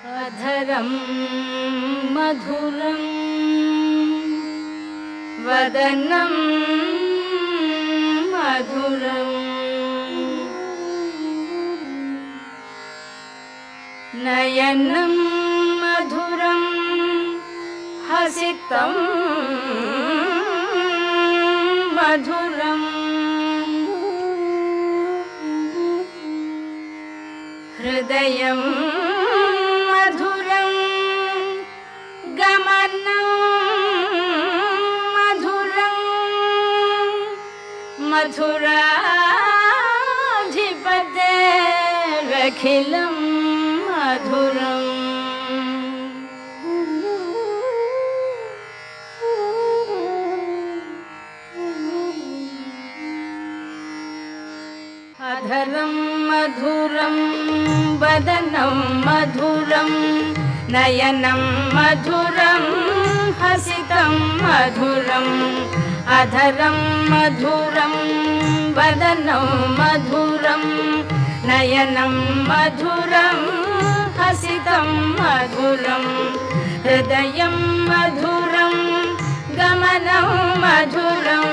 अधरं मधुरं वदनं मधुरं नयनं मधुरं हसितं मधुरं हृदयं मधुरं गमनं मधुरं मथुराधिपतेरखिलं मधुरम् अधरं मधुरं वदनं मधुरं नयनं मधुरं हसितं मधुरं अधरं मधुरं वदनं मधुरं नयनं मधुरं हसितं मधुरं हृदयं मधुरं गमनं मधुरं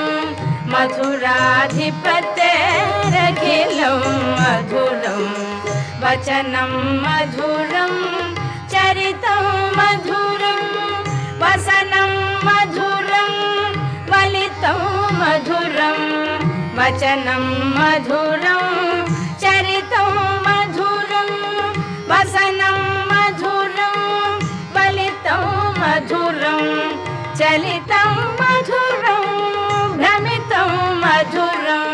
मथुराधिपतेरखिलं मधुरं वचनं मधुरं चरितं मधुरं वसनं मधुरं वलितं मधुरं वचनं मधुरं चरितं मधुरं वसनं मधुरं वलितं मधुरं चलितं मधुरं भ्रमितं मधुरं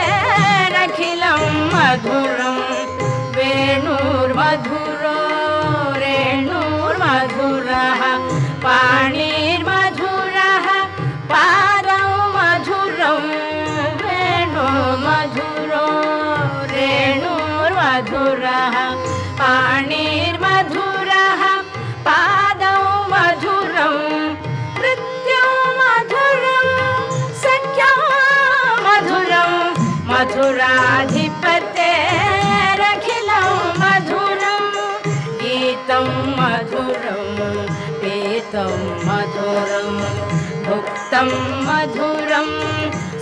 मथुराधिपतेरखिलं मधुरं वेणुर्मधुरो रेणुर्मधुरः पाणिर्मधुरः पादौ मधुरं वेणुर्मधुरो रेणुर्मधुरः पाणिर्मधुरः पादौ मधुरं मथुराधिपतेरखिलं मधुरं गीतं मधुरं पीतं मधुरं भुक्तं मधुरं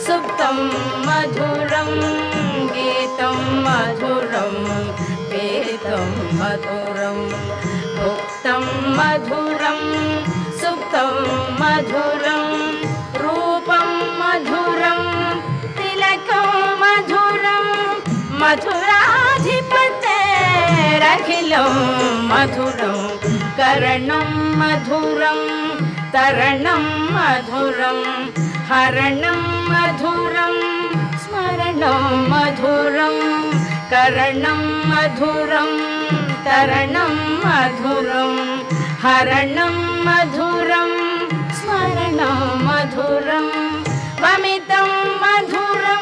सुप्तं मधुरं गीतं मधुरं पीतं मधुरं भुक्तं मधुरं सुप्तं मधुरं रूपं मधुरं मधुरं मथुराधिपतेरखिलं मधुरं कर्णं मधुरं तरणं मधुरं हरणं मधुरं स्मरणं मधुरं कर्णं मधुरं तरणं मधुरं हरणं मधुरं स्मरणं मधुरं वमितं मधुरं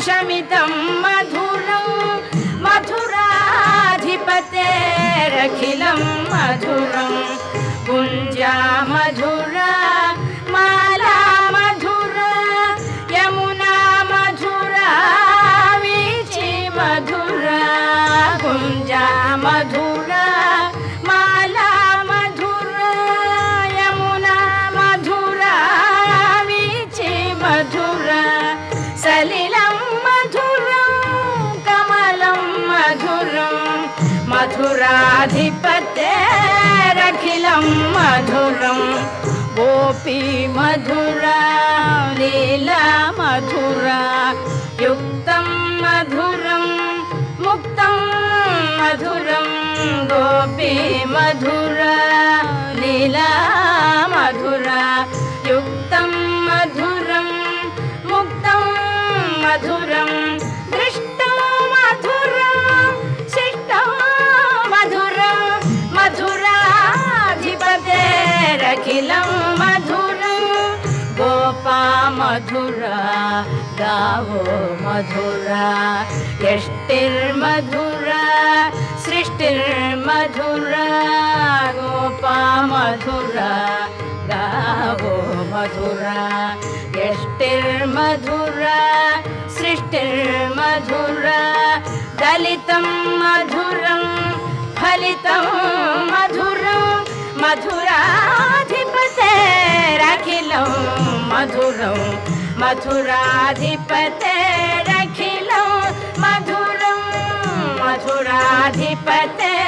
शमितं मधुरं मथुराधिपतेरखिलं मधुरं कुञ्जा मधुरा माला मधुरा यमुना मधुरा वीची मधुरा कुञ्जा मधुरा माला मधुरा यमुना मधुरा वीची मधुरा सलिलं मधुरं कमलं मधुरं मथुराधिपतेरखिलं मधुरं गोपी मधुरा लीला मधुरा युक्तं मधुरं मुक्तं मधुरं गोपी मधुरा लीला मधुरा युक्तं मधुरं मुक्तं मधुरं दृष्टं मधुरं शिष्टं मधुरं मथुराधिपतेरखिलं मधुरं गोपा मधुरा गावो मधुरा यष्टिर्मधुरा सृष्टिर्मधुरा गोपा मधुरा गावो मधुरा यष्टिर्मधुरा सृष्टिर्मधुरा दलितं मधुरा चरितं मधुरं मथुराधिपतेरखिलं मधुरं मथुराधिपतेरखिलं मधुरं मथुराधिपते